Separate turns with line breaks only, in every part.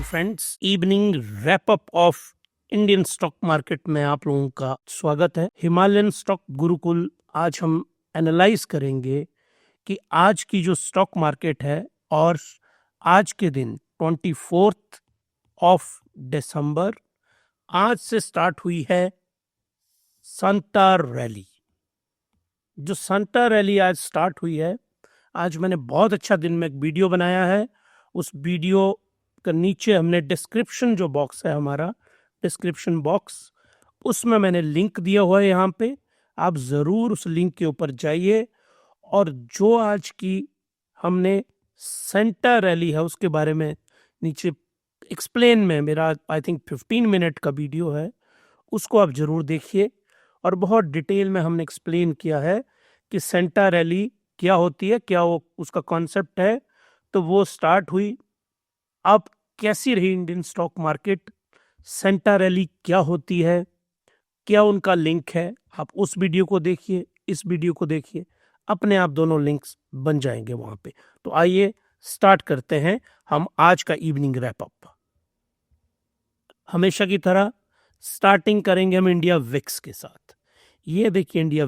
Morning friends, evening wrap up of Indian stock market में आप लोगों का स्वागत है। हिमालयन स्टॉक गुरुकुल आज हम एनालाइज करेंगे कि आज की जो स्टॉक मार्केट है और आज के दिन 24 ऑफ दिसंबर आज से स्टार्ट हुई है संता रैली। जो संता रैली आज स्टार्ट हुई है, आज मैंने बहुत अच्छा दिन में एक वीडियो बनाया है। उस वीडियो का नीचे हमने डिस्क्रिप्शन जो बॉक्स है, हमारा डिस्क्रिप्शन बॉक्स, उसमें मैंने लिंक दिया हुआ है। यहाँ पे आप ज़रूर उस लिंक के ऊपर जाइए और जो आज की हमने सेंटा रैली है उसके बारे में नीचे एक्सप्लेन में मेरा आई थिंक 15 मिनट का वीडियो है, उसको आप ज़रूर देखिए। और बहुत डिटेल में हमने एक्सप्लेन किया है कि सेंटा रैली क्या होती है, क्या वो उसका कॉन्सेप्ट है। तो वो स्टार्ट हुई, अब कैसी रही Indian stock market, Santa rally क्या होती है, क्या उनका लिंक है, आप उस वीडियो को देखिए, इस वीडियो को देखिए, अपने आप दोनों लिंक्स बन जाएंगे वहां पे। तो आइए स्टार्ट करते हैं हम आज का इवनिंग रैप अप। हमेशा की तरह स्टार्टिंग करेंगे हम इंडिया विक्स के साथ। ये देखिए इंडिया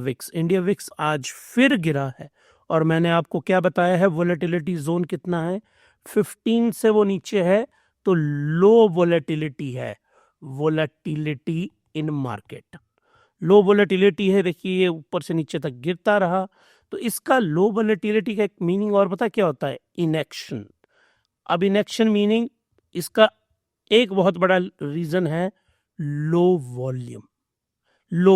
विक्स आज फिर गिरा है और मैंने आपको क्या बताया है, वोलेटिलिटी जोन कितना है, 15 से वो नीचे है तो लो वोलेटिलिटी है, वोलेटिलिटी इन मार्केट लो वोलेटिलिटी है। देखिए ये ऊपर से नीचे तक गिरता रहा, तो इसका लो वोलेटिलिटी का एक मीनिंग और पता क्या होता है, इनएक्शन। अब इनएक्शन मीनिंग इसका एक बहुत बड़ा रीजन है लो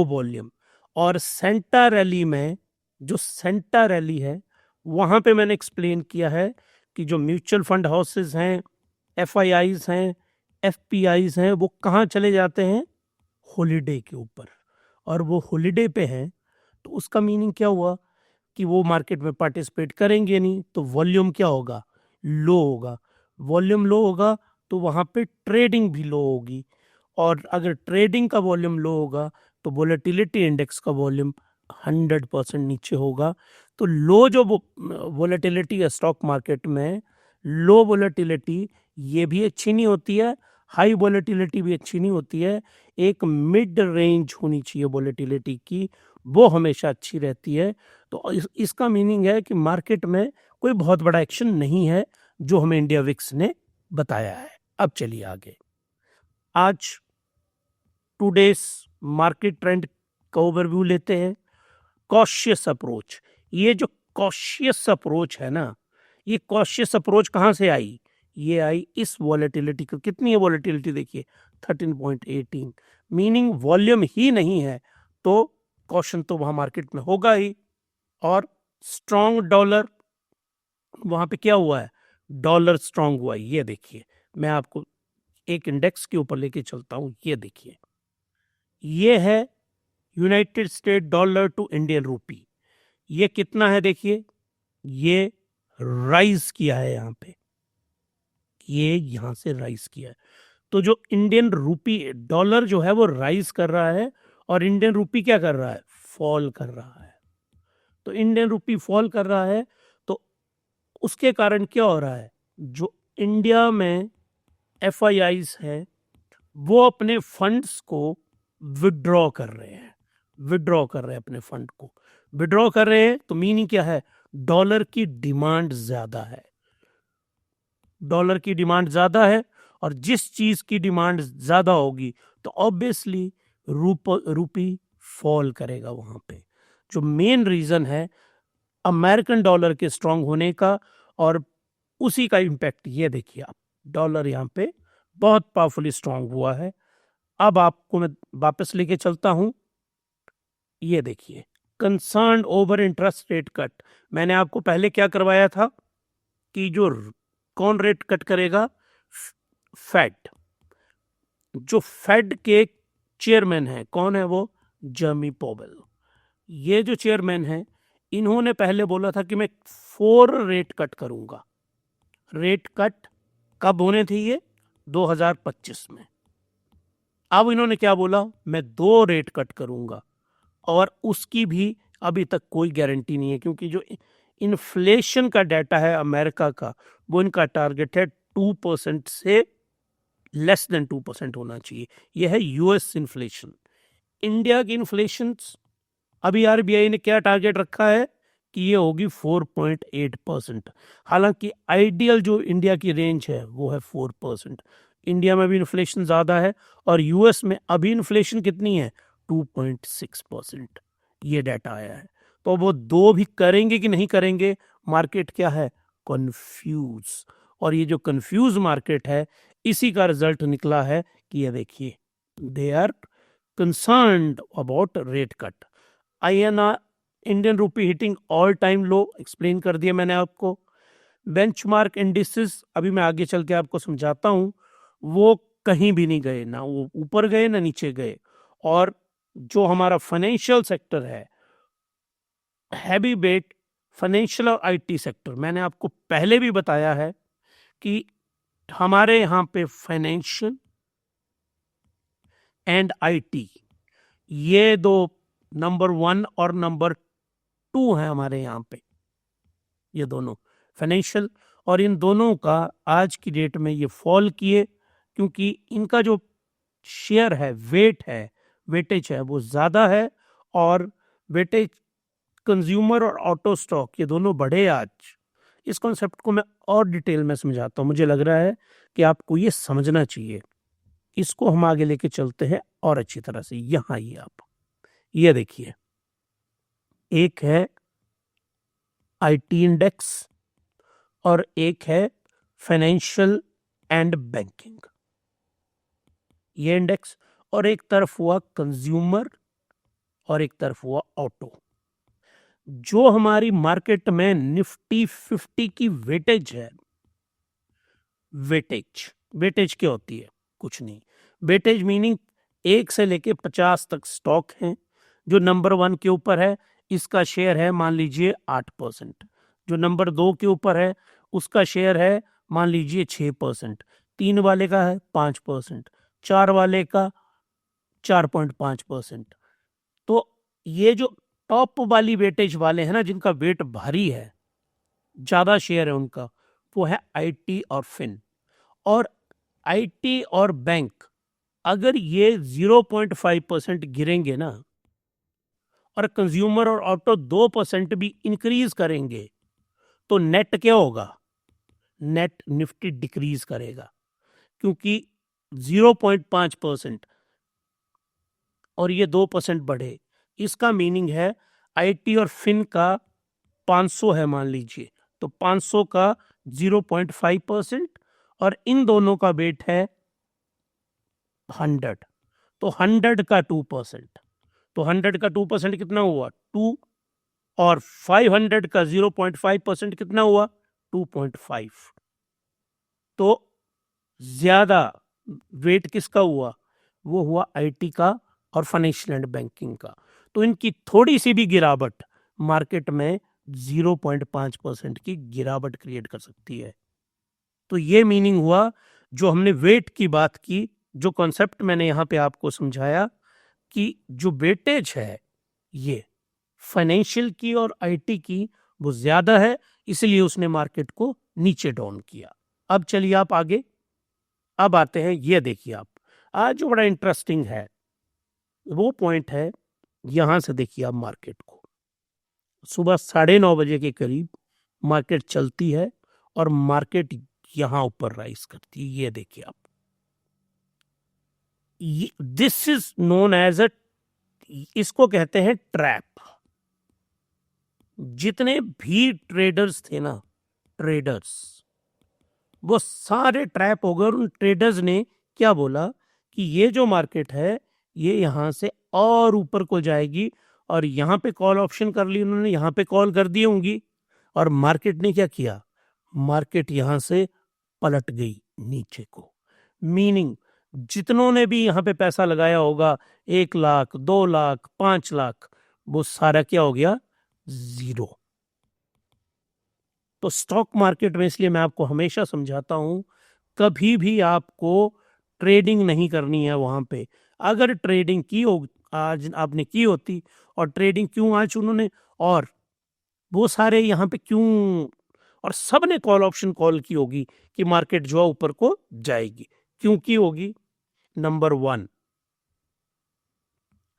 वॉल्यूम। और सेंटा रैली में, जो सेंटा रैली है वहां पे मैंने एक्सप्लेन किया है कि जो म्यूचुअल फंड हाउसेस हैं, एफआईआईज हैं, एफपीआईज हैं, वो कहाँ चले जाते हैं, हॉलिडे के ऊपर। और वो हॉलिडे पे हैं तो उसका मीनिंग क्या हुआ कि वो मार्केट में पार्टिसिपेट करेंगे नहीं, तो वॉल्यूम क्या होगा, लो होगा। वॉल्यूम लो होगा तो वहां पे ट्रेडिंग भी लो होगी, और अगर ट्रेडिंग का वॉल्यूम लो होगा तो वोलेटिलिटी इंडेक्स का वॉल्यूम 100% नीचे होगा। तो लो जो वोलेटिलिटी है स्टॉक मार्केट में, लो वोलेटिलिटी ये भी अच्छी नहीं होती है, हाई वोलेटिलिटी भी अच्छी नहीं होती है। एक मिड रेंज होनी चाहिए वोलेटिलिटी की, वो हमेशा अच्छी रहती है। तो इसका मीनिंग है कि मार्केट में कोई बहुत बड़ा एक्शन नहीं है, जो हमें इंडिया विक्स ने बताया है। अब चलिए आगे, आज टुडेस मार्केट ट्रेंड का ओवरव्यू लेते हैं। कॉशियस अप्रोच, ये जो कॉशियस अप्रोच है ना, ये कॉशियस अप्रोच कहाँ से आई, ये आई इस वॉलेटिलिटी को। कितनी है वॉलेटिलिटी, देखिए 13.18, मीनिंग वॉल्यूम ही नहीं है तो कॉशन तो वहां मार्केट में होगा ही। और स्ट्रॉन्ग डॉलर, वहां पे क्या हुआ है, डॉलर स्ट्रॉन्ग हुआ है। ये देखिए मैं आपको एक इंडेक्स के ऊपर लेके चलता हूं, ये देखिए, ये है United State dollar to Indian rupee. ये कितना है, देखिए ये राइज किया है, यहाँ पे ये यहां से राइज किया है। तो जो इंडियन रूपी, डॉलर जो है वो राइज कर रहा है और इंडियन रूपी क्या कर रहा है, फॉल कर रहा है। तो इंडियन रूपी फॉल कर रहा है तो उसके कारण क्या हो रहा है, जो इंडिया में एफआईआईज है वो अपने फंड्स को विड्रॉ कर रहे हैं, अपने फंड को विड्रॉ कर रहे हैं। तो मीनिंग क्या है, डॉलर की डिमांड ज्यादा है, और जिस चीज की डिमांड ज्यादा होगी तो ऑब्वियसली रूपी फॉल करेगा वहां पे। जो मेन रीजन है अमेरिकन डॉलर के स्ट्रांग होने का, और उसी का इम्पैक्ट ये देखिए आप, डॉलर यहाँ पे बहुत पावरफुली स्ट्रांग हुआ है। अब आपको मैं वापस लेके चलता हूं, ये देखिए concern over interest rate cut. मैंने आपको पहले क्या करवाया था कि जो कौन रेट कट करेगा, फेड। जो फेड के चेयरमैन है, कौन है वो, जर्मी पोवेल। ये जो चेयरमैन है, इन्होंने पहले बोला था कि मैं 4 रेट कट करूंगा। रेट कट कब होने थे, ये 2025 में। अब इन्होंने क्या बोला, मैं 2 रेट कट करूंगा, और उसकी भी अभी तक कोई गारंटी नहीं है, क्योंकि जो इन्फ्लेशन का डाटा है अमेरिका का, वो इनका टारगेट है 2% से लेस देन 2% होना चाहिए। यह है यूएस इन्फ्लेशन। इंडिया की इन्फ्लेशन अभी आरबीआई ने क्या टारगेट रखा है कि ये होगी 4.8%। हालांकि आइडियल जो इंडिया की रेंज है वो है 4%। इंडिया में भी इन्फ्लेशन ज़्यादा है और यूएस में अभी इन्फ्लेशन कितनी है, 2.6%। ये डाटा आया है। तो वो दो भी करेंगे कि नहीं करेंगे, मार्केट क्या है, कंफ्यूज। और ये जो कंफ्यूज मार्केट है, इसी का रिजल्ट निकला है कि ये देखिए, they are concerned about rate cut. INR, Indian rupee hitting all time low, explain कर दिया मैंने आपको। बेंचमार्क इंडिसेस अभी मैं आगे चल के आपको समझाता हूं, वो कहीं भी नहीं गए, ना वो ऊपर गए ना नीचे गए। और जो हमारा फाइनेंशियल सेक्टर है, हैवी वेट फाइनेंशियल और आईटी सेक्टर, मैंने आपको पहले भी बताया है कि हमारे यहाँ पे फाइनेंशियल एंड आईटी, ये दो नंबर 1 और नंबर 2 है हमारे यहाँ पे, ये दोनों फाइनेंशियल। और इन दोनों का आज की डेट में ये फॉल किए, क्योंकि इनका जो शेयर है, वेट है, वेटेज है, वो ज़्यादा है। और वेटेज कंज्यूमर और ऑटो स्टॉक, ये दोनों बढ़े आज। इस कॉन्सेप्ट को मैं और डिटेल में समझाता हूँ, मुझे लग रहा है कि आपको ये समझना चाहिए। इसको हम आगे लेके चलते हैं और अच्छी तरह से। यहाँ आइए आप, ये देखिए, एक है आईटी इंडेक्स और एक है फाइनेंशियल एंड बैंकिंग, ये इंडेक्स। और एक तरफ हुआ कंज्यूमर और एक तरफ हुआ ऑटो। जो हमारी मार्केट में निफ्टी 50 की वेटेज है, वेटेज, वेटेज क्या होती है, कुछ नहीं, वेटेज मीनिंग 1 से लेके 50 तक स्टॉक हैं। जो नंबर 1 के ऊपर है, इसका शेयर है मान लीजिए 8%। जो नंबर 2 के ऊपर है, उसका शेयर है मान लीजिए 6%। 3 वाले का है 5%। 4 वाले का 4.5%। तो ये जो टॉप वाली वेटेज वाले हैं ना, जिनका वेट भारी है, ज्यादा शेयर है उनका, वो है आईटी और फिन। और आईटी और बैंक, अगर ये 0.5% गिरेंगे ना, और कंज्यूमर और ऑटो 2% भी इंक्रीज करेंगे, तो नेट क्या होगा, नेट निफ्टी डिक्रीज करेगा। क्योंकि 0.5% और ये 2% बढ़े, इसका मीनिंग है आईटी और फिन का 500 है मान लीजिए, तो 500 का 0.5% और इन दोनों का वेट है 100, तो 100 का 2%। तो 100 का 2% कितना हुआ, 2। और 500 का 0.5% कितना हुआ, 2.5। तो ज्यादा वेट किसका हुआ, वो हुआ आईटी का और फाइनेंशियल एंड बैंकिंग का। तो इनकी थोड़ी सी भी गिरावट मार्केट में 0.5% की गिरावट क्रिएट कर सकती है। तो ये मीनिंग हुआ, जो हमने वेट की बात की, जो कॉन्सेप्ट मैंने यहां पे आपको समझाया कि जो वेटेज है ये फाइनेंशियल की और आईटी की वो ज्यादा है, इसलिए उसने मार्केट को नीचे डाउन किया। अब चलिए आप आगे, अब आते हैं, ये देखिए आप, आज जो बड़ा इंटरेस्टिंग है वो पॉइंट है, यहां से देखिए आप मार्केट को, सुबह 9:30 बजे के करीब मार्केट चलती है और मार्केट यहां ऊपर राइज करती है। ये देखिए आप, this is known as a, इसको कहते हैं ट्रैप। जितने भी ट्रेडर्स थे ना, ट्रेडर्स, वो सारे ट्रैप हो गए। और उन ट्रेडर्स ने क्या बोला कि ये जो मार्केट है, ये यहां से और ऊपर को जाएगी, और यहां पे कॉल ऑप्शन कर ली उन्होंने, यहां पे कॉल कर दी होंगी। और मार्केट ने क्या किया, मार्केट यहां से पलट गई नीचे को। मीनिंग, जितनों ने भी यहां पे पैसा लगाया होगा, 1 लाख, 2 लाख, 5 लाख, वो सारा क्या हो गया, जीरो। तो स्टॉक मार्केट में इसलिए मैं आपको हमेशा समझाता हूं, कभी भी आपको ट्रेडिंग नहीं करनी है वहां पे। अगर ट्रेडिंग की हो, आज आपने की होती, और ट्रेडिंग क्यों आज उन्होंने, और वो सारे यहाँ पे क्यों, और सब ने कॉल ऑप्शन कॉल की होगी कि मार्केट जो है ऊपर को जाएगी। क्यों की होगी? नंबर 1,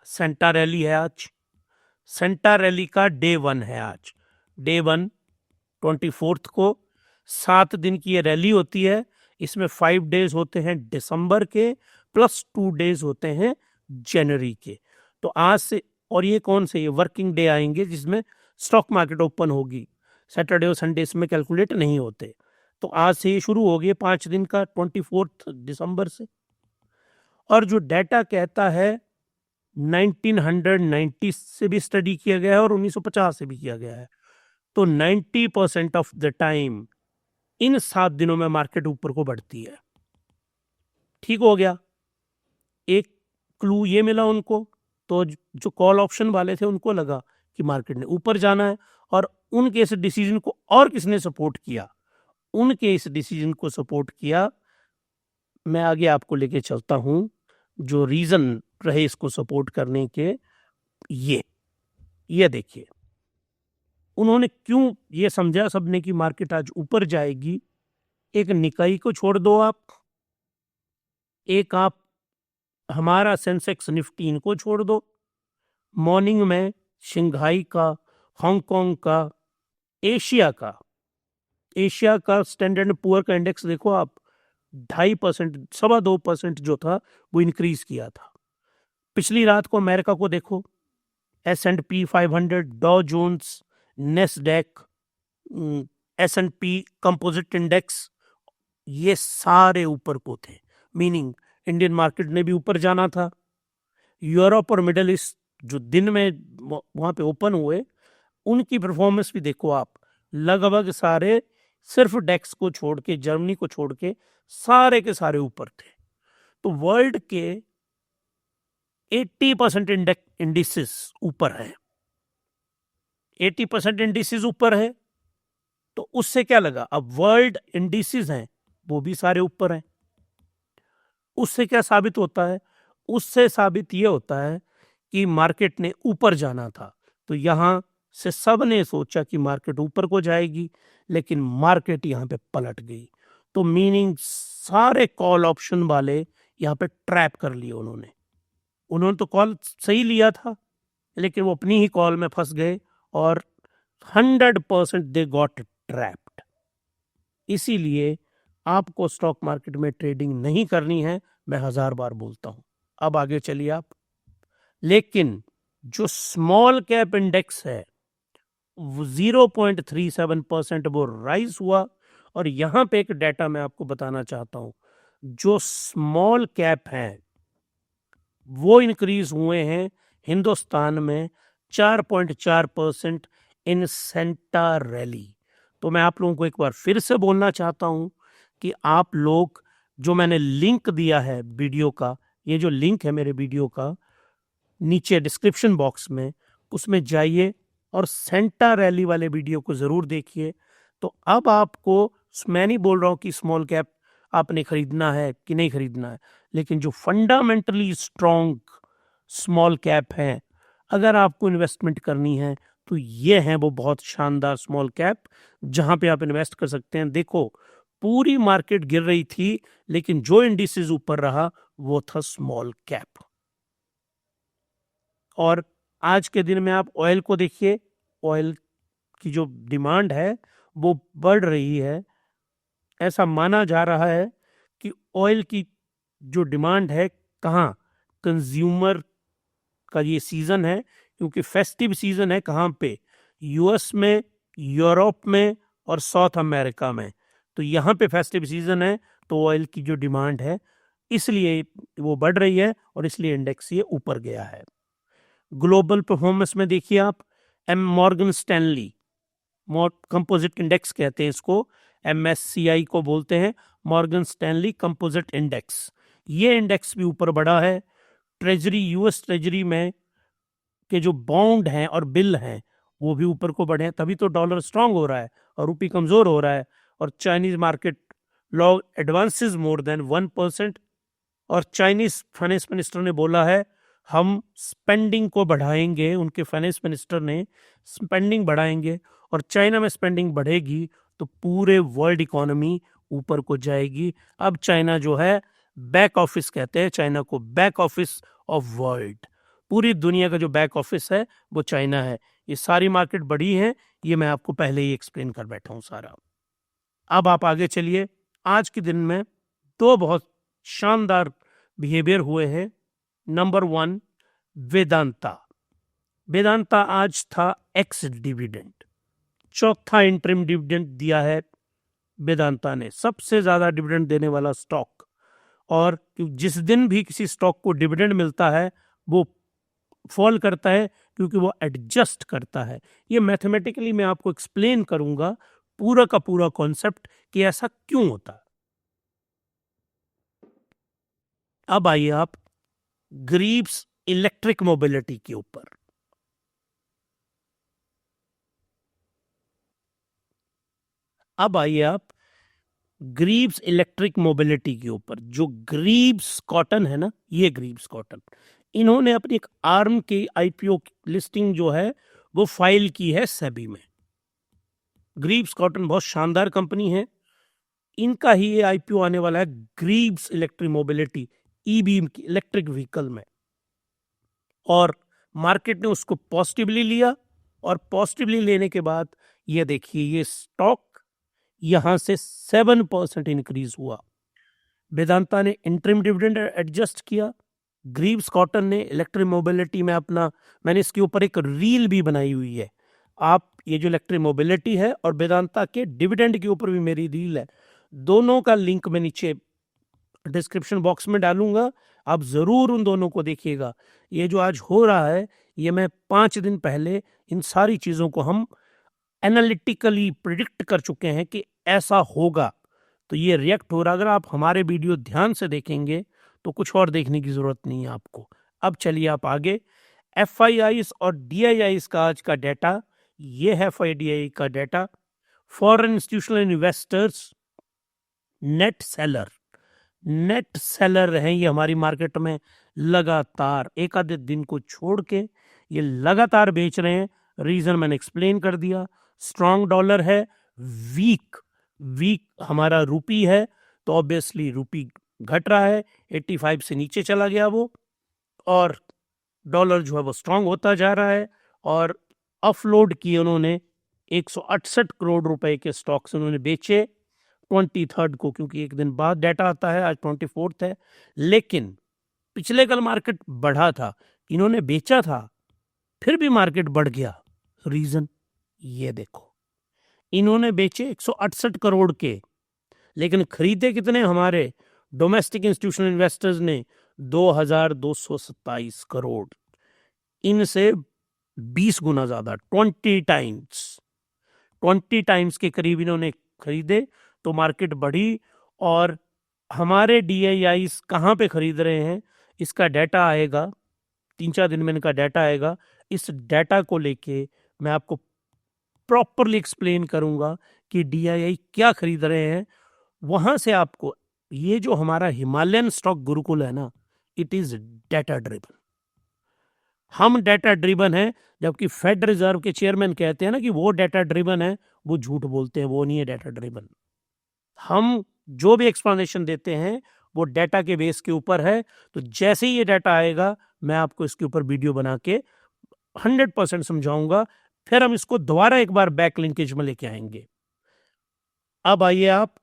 सेंटा रैली है आज। सेंटा रैली का डे 1 है आज। डे 1 24 को 7 दिन की ये रैली होती है। इसमें 5 डेज होते हैं दिसंबर के, प्लस 2 डेज होते हैं जनवरी के। तो आज से, और ये कौन से, ये वर्किंग डे आएंगे जिसमें स्टॉक मार्केट ओपन होगी। सैटरडे और संडे इसमें कैलकुलेट नहीं होते। तो आज से ये शुरू हो गए 5 दिन का, 24 दिसंबर से। और जो डाटा कहता है 1990 से भी स्टडी किया गया है और 1950 से भी किया गया है, तो 90% ऑफ द टाइम इन 7 दिनों में मार्केट ऊपर को बढ़ती है। ठीक हो गया, एक क्लू ये मिला उनको। तो जो कॉल ऑप्शन वाले थे उनको लगा कि मार्केट ने ऊपर जाना है, और उनके इस डिसीजन को और किसने सपोर्ट किया? उनके इस डिसीजन को सपोर्ट किया, मैं आगे आपको लेके चलता हूं, जो रीजन रहे इसको सपोर्ट करने के। ये देखिए, उन्होंने क्यों ये समझा सबने कि मार्केट आज ऊपर जाएगी। एक निकाई को छोड़ दो आप, एक आप हमारा सेंसेक्स निफ्टी इनको छोड़ दो। मॉर्निंग में शंघाई का, हांगकांग का, एशिया का स्टैंडर्ड पुअर का इंडेक्स देखो आप, 2.5%, 2.25% जो था वो इंक्रीज किया था। पिछली रात को अमेरिका को देखो, S&P 500, डॉ Jones, Nasdaq, S&P composite index, ये सारे ऊपर को थे। मीनिंग इंडियन मार्केट ने भी ऊपर जाना था। यूरोप और मिडिल ईस्ट जो दिन में वहां पे ओपन हुए, उनकी परफॉर्मेंस भी देखो आप, लगभग सारे, सिर्फ डेक्स को छोड़ के, जर्मनी को छोड़ के, सारे के सारे ऊपर थे। तो वर्ल्ड के 80% इंडिसेस ऊपर है। 80% इंडिसेस ऊपर है, तो उससे क्या लगा, अब वर्ल्ड इंडिसेस हैं वो भी सारे ऊपर हैं। उससे क्या साबित होता है? उससे साबित ये होता है कि मार्केट ने ऊपर जाना था। तो यहां से सबने सोचा कि मार्केट ऊपर को जाएगी, लेकिन मार्केट यहां पे पलट गई। तो मीनिंग सारे कॉल ऑप्शन वाले यहां पे ट्रैप कर लिए उन्होंने तो कॉल सही लिया था, लेकिन वो अपनी ही कॉल में फंस गए और 100% दे गॉट ट्रैप्ड। इसीलिए आपको स्टॉक मार्केट में ट्रेडिंग नहीं करनी है, मैं 1000 बार बोलता हूं। अब आगे चलिए आप। लेकिन जो स्मॉल कैप इंडेक्स है 0.37% वो राइज हुआ। और यहां पे एक डाटा मैं आपको बताना चाहता हूं, जो स्मॉल कैप हैं वो इंक्रीज हुए हैं हिंदुस्तान में 4.4% इन सेंटा रैली। तो मैं आप लोगों को एक बार फिर से बोलना चाहता हूं कि आप लोग, जो मैंने लिंक दिया है वीडियो का, ये जो लिंक है मेरे वीडियो का नीचे डिस्क्रिप्शन बॉक्स में, उसमें जाइए और सेंटा रैली वाले वीडियो को जरूर देखिए। तो अब आपको, मैं नहीं बोल रहा हूं कि स्मॉल कैप आपने खरीदना है कि नहीं खरीदना है, लेकिन जो फंडामेंटली स्ट्रॉन्ग स्मॉल कैप है, अगर आपको इन्वेस्टमेंट करनी है तो ये है वो बहुत शानदार स्मॉल कैप जहां पे आप इन्वेस्ट कर सकते हैं। देखो, पूरी मार्केट गिर रही थी, लेकिन जो इंडिसेस ऊपर रहा वो था स्मॉल कैप। और आज के दिन में आप ऑयल को देखिए, ऑयल की जो डिमांड है वो बढ़ रही है। ऐसा माना जा रहा है कि ऑयल की जो डिमांड है, कहाँ, कंज्यूमर का ये सीजन है, क्योंकि फेस्टिव सीजन है कहाँ पे, यूएस में, यूरोप में और साउथ अमेरिका में। तो यहाँ पे फेस्टिव सीजन है, तो ऑयल की जो डिमांड है इसलिए वो बढ़ रही है और इसलिए इंडेक्स ये ऊपर गया है। ग्लोबल परफॉर्मेंस में देखिए आप, मॉर्गन स्टैनली कंपोजिट इंडेक्स कहते हैं इसको, MSCI को बोलते हैं, मॉर्गन स्टैनली कंपोजिट इंडेक्स। ये इंडेक्स भी ऊपर बढ़ा है। ट्रेजरी, यूएस ट्रेजरी में के जो बॉन्ड हैं और बिल हैं वो भी ऊपर को बढ़े हैं, तभी तो डॉलर स्ट्रांग हो रहा है और रुपी कमजोर हो रहा है। और Chinese market long advances more than 1%। और चाइनीज फाइनेंस मिनिस्टर ने बोला है हम स्पेंडिंग को बढ़ाएंगे, उनके फाइनेंस मिनिस्टर ने स्पेंडिंग बढ़ाएंगे, और चाइना में स्पेंडिंग बढ़ेगी तो पूरे वर्ल्ड इकोनॉमी ऊपर को जाएगी। अब चाइना जो है बैक ऑफिस कहते हैं चाइना को, बैक ऑफिस ऑफ वर्ल्ड। पूरी दुनिया का जो बैक ऑफिस है वो चाइना है। ये सारी मार्केट बड़ी है, ये मैं आपको पहले ही एक्सप्लेन कर बैठा हूं सारा। अब आप आगे चलिए। आज के दिन में दो बहुत शानदार बिहेवियर हुए हैं। नंबर 1, वेदांता। वेदांता आज था एक्स डिविडेंड, चौथा इंटरिम डिविडेंड दिया है वेदांता ने, सबसे ज्यादा डिविडेंड देने वाला स्टॉक। और जिस दिन भी किसी स्टॉक को डिविडेंड मिलता है वो फॉल करता है, क्योंकि वो एडजस्ट करता है। ये मैथमेटिकली मैं आपको एक्सप्लेन करूंगा पूरा का पूरा कॉन्सेप्ट कि ऐसा क्यों होता है। अब आइए आप ग्रीव्स इलेक्ट्रिक मोबिलिटी के ऊपर। अब आइए आप ग्रीव्स इलेक्ट्रिक मोबिलिटी के ऊपर। जो ग्रीव्स कॉटन है ना, ये ग्रीव्स कॉटन, इन्होंने अपनी एक आर्म की आईपीओ लिस्टिंग जो है वो फाइल की है सेबी में। ग्रीव्स कॉटन बहुत शानदार कंपनी है, इनका ही ये आईपीओ आने वाला है Greaves electric mobility, EB electric vehicle में। और मार्केट ने उसको पॉजिटिवली लिया, और पॉजिटिवली लेने के बाद ये देखिए ये स्टॉक यहां से 7% इंक्रीज हुआ। वेदांता ने इंटरिम डिविडेंड एडजस्ट किया, ग्रीव्स कॉटन ने इलेक्ट्रिक मोबिलिटी में अपना, मैंने इसके ऊपर एक रील भी बनाई हुई है। आप ये जो इलेक्ट्रिक मोबिलिटी है और वेदांता के डिविडेंड के ऊपर भी मेरी रील है, दोनों का लिंक मैं नीचे डिस्क्रिप्शन बॉक्स में डालूंगा, आप जरूर उन दोनों को देखिएगा। ये जो आज हो रहा है, ये मैं 5 दिन पहले इन सारी चीजों को हम एनालिटिकली प्रिडिक्ट कर चुके हैं कि ऐसा होगा, तो ये रिएक्ट हो रहा। अगर आप हमारे वीडियो ध्यान से देखेंगे तो कुछ और देखने की जरूरत नहीं है आपको। अब चलिए आप आगे। एफआईआईस और डीआईआईस का आज का डाटा, ये है एफआईडीआई का data. Foreign institutional investors net seller हैं ये हमारी मार्केट में, लगातार एक आधे दिन को छोड़ के ये लगातार बेच रहे हैं। रीजन मैंने एक्सप्लेन कर दिया। स्ट्रॉन्ग डॉलर है, वीक हमारा रूपी है, तो ऑब्वियसली रूपी घट रहा है, 85 से नीचे चला गया वो, और डॉलर जो है वो स्ट्रांग होता जा रहा है। और ऑफलोड किए उन्होंने 168 करोड़ रुपए के स्टॉक्स उन्होंने बेचे 23 को, क्योंकि एक दिन बाद डाटा आता है, आज 24 है। लेकिन पिछले कल मार्केट बढ़ा था, इन्होंने बेचा था, फिर भी मार्केट बढ़ गया। रीजन ये देखो, इन्होंने बेचे 168 करोड़ के, लेकिन खरीदे कितने हमारे डोमेस्टिक इंस्टीट्यूशनल इन्वेस्टर्स ने, 2227 करोड़। इनसे 20 गुना ज्यादा, 20 टाइम्स के करीब इन्होंने खरीदे, तो मार्केट बढ़ी। और हमारे डीआईआई कहाँ पे खरीद रहे हैं, इसका डाटा आएगा 3-4 दिन में, इनका डाटा आएगा। इस डाटा को लेके मैं आपको प्रॉपरली एक्सप्लेन करूंगा कि डीआईआई क्या खरीद रहे हैं। वहां से आपको ये जो हमारा हिमालयन स्टॉक गुरुकुल है ना, इट इज डाटा ड्रिवन। हम डाटा ड्रिवन है, जबकि फेड रिजर्व के चेयरमैन कहते हैं ना कि वो डाटा ड्रिवन है, वो झूठ बोलते हैं, वो नहीं है डाटा ड्रिवन। हम जो भी एक्सप्लेनेशन देते हैं वो डाटा के बेस के ऊपर है। तो जैसे ही ये डाटा आएगा मैं आपको इसके ऊपर वीडियो बना के 100% समझाऊंगा, फिर हम इसको दोबारा एक बार बैक लिंकेज में लेके आएंगे। अब आइए आप,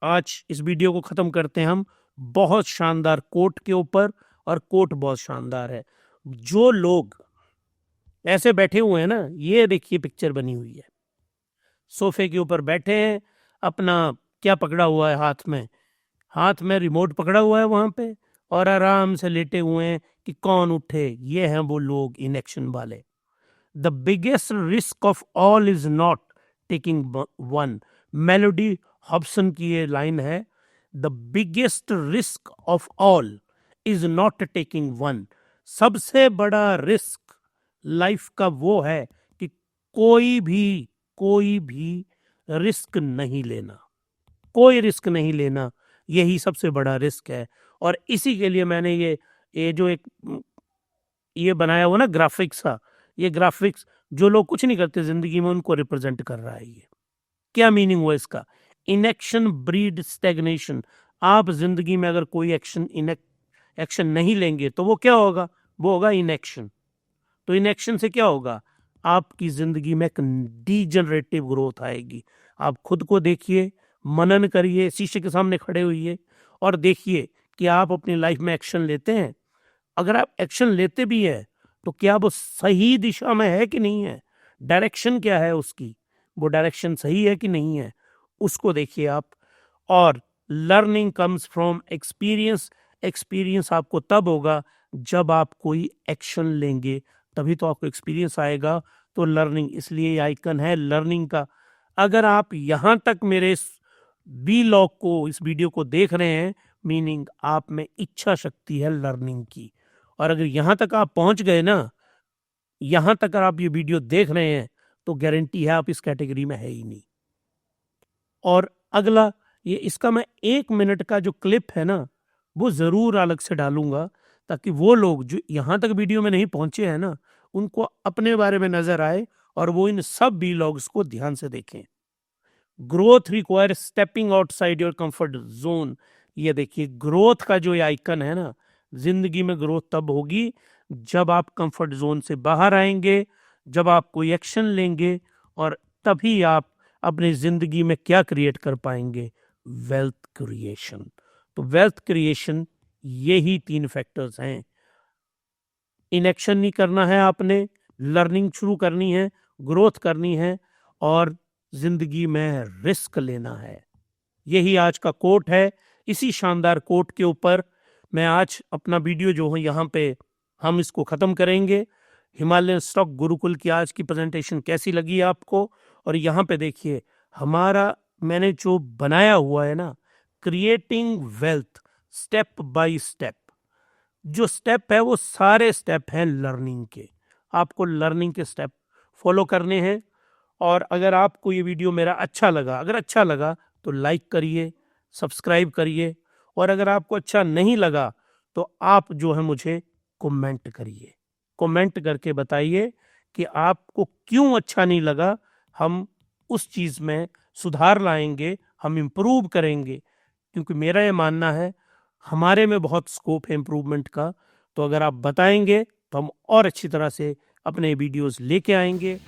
आज इस वीडियो को खत्म करते हैं हम बहुत शानदार कोट के ऊपर, और कोट बहुत शानदार है। जो लोग ऐसे बैठे हुए हैं ना, ये देखिए पिक्चर बनी हुई है, सोफे के ऊपर बैठे हैं, अपना क्या पकड़ा हुआ है हाथ में रिमोट पकड़ा हुआ है वहां पे, और आराम से लेटे हुए हैं कि कौन उठे। ये हैं वो लोग इनएक्शन वाले। The biggest risk of all is not taking one. Melody Hobson की ये लाइन है, the biggest risk of all is not taking one. सबसे बड़ा रिस्क लाइफ का वो है कि कोई भी रिस्क नहीं लेना, कोई रिस्क नहीं लेना, यही सबसे बड़ा रिस्क है। और इसी के लिए मैंने ये जो एक ये बनाया हुआ ना ग्राफिक्स का, ये ग्राफिक्स जो लोग कुछ नहीं करते जिंदगी में उनको रिप्रेजेंट कर रहा है। ये क्या मीनिंग हुआ इसका? Inaction breed stagnation. आप जिंदगी में अगर कोई एक्शन नहीं लेंगे तो वो क्या होगा? वो होगा इनएक्शन। तो इनएक्शन से क्या होगा? आपकी जिंदगी में एक डीजनरेटिव ग्रोथ आएगी। आप खुद को देखिए, मनन करिए, शीशे के सामने खड़े होइए और देखिए कि आप अपनी लाइफ में एक्शन लेते हैं। अगर आप एक्शन लेते भी हैं तो क्या वो सही दिशा में है कि नहीं है? डायरेक्शन क्या है उसकी? वो डायरेक्शन सही है कि नहीं है? उसको देखिए आप। और learning comes from experience. Experience आपको तब होगा जब आप कोई एक्शन लेंगे, तभी तो आपको एक्सपीरियंस आएगा। तो लर्निंग, इसलिए आइकन है लर्निंग का। अगर आप यहां तक मेरे बी लॉग को, इस वीडियो को देख रहे हैं, मीनिंग आप में इच्छा शक्ति है लर्निंग की। और अगर यहां तक आप पहुंच गए ना, यहां तक अगर आप ये वीडियो देख रहे हैं, तो गारंटी है आप इस कैटेगरी में है ही नहीं। और अगला, ये इसका मैं 1 मिनट का जो क्लिप है ना, वो जरूर अलग से डालूंगा, ताकि वो लोग जो यहां तक वीडियो में नहीं पहुंचे हैं ना, उनको अपने बारे में नजर आए और वो इन सब वीलॉग्स को ध्यान से देखें। Growth require stepping outside your comfort zone. ये देखिए, ग्रोथ का जो ये आइकन है ना, जिंदगी में ग्रोथ तब होगी जब आप कंफर्ट जोन से बाहर आएंगे, जब आप कोई एक्शन लेंगे, और तभी आप अपनी जिंदगी में क्या क्रिएट कर पाएंगे? Wealth creation. तो वेल्थ क्रिएशन, यही 3 फैक्टर्स हैं। इनएक्शन नहीं करना है आपने, लर्निंग शुरू करनी है, ग्रोथ करनी है, और जिंदगी में रिस्क लेना है। यही आज का कोट है। इसी शानदार कोट के ऊपर मैं आज अपना वीडियो जो है यहाँ पे हम इसको खत्म करेंगे। हिमालयन स्टॉक गुरुकुल की आज की प्रेजेंटेशन कैसी लगी आपको? और यहाँ पे देखिए, हमारा मैंने जो बनाया हुआ है ना, creating wealth step by step, जो स्टेप है वो सारे स्टेप हैं लर्निंग के। आपको लर्निंग के स्टेप फॉलो करने हैं। और अगर आपको ये वीडियो मेरा अच्छा लगा, अगर अच्छा लगा तो लाइक करिए, सब्सक्राइब करिए, और अगर आपको अच्छा नहीं लगा तो आप जो है मुझे कमेंट करिए। कमेंट करके बताइए कि आपको क्यों अच्छा नहीं लगा। हम उस चीज में सुधार लाएंगे, हम इम्प्रूव करेंगे, क्योंकि मेरा ये मानना है हमारे में बहुत स्कोप है इम्प्रूवमेंट का। तो अगर आप बताएंगे तो हम और अच्छी तरह से अपने वीडियोस लेके आएंगे।